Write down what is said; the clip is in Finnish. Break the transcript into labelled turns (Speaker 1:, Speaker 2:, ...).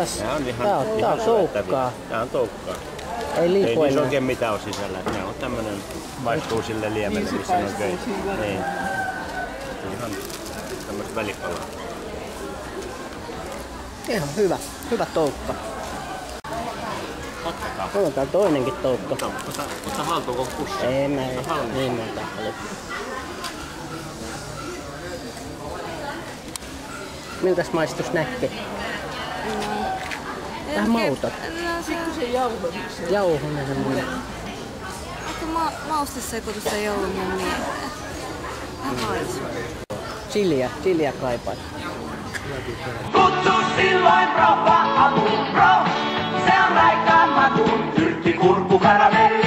Speaker 1: Mitäs? Tää on toukkaa.
Speaker 2: Tää on toukkaa.
Speaker 1: Ei liiku
Speaker 2: Ei niissä
Speaker 1: enää.
Speaker 2: oikein mitään ole sisällä. Ne on tämmönen, maistuu sille liemelle, missä on oikein. Niin. Ihan tämmöstä välipalaa.
Speaker 1: Ihan hyvä toukka.
Speaker 2: Ottakaa.
Speaker 1: Mulla on tää toinenkin toukka.
Speaker 2: Ota haltuun koko pussi.
Speaker 1: Ei mä ei. Niin mä tää paljon. Miltäs maistus näkki? Vähän mauta.
Speaker 3: Pikkusen jauhoinen.
Speaker 1: Jauhoinen semmonen.
Speaker 3: Ehkä maustesekoitusta joulun mieleen. Vähän haisuu.
Speaker 1: Chiliä kaipaa.
Speaker 4: Kutsu silloin propa, apu pro. Se on raikaan makuun, yrtti, kurkku, karamelli.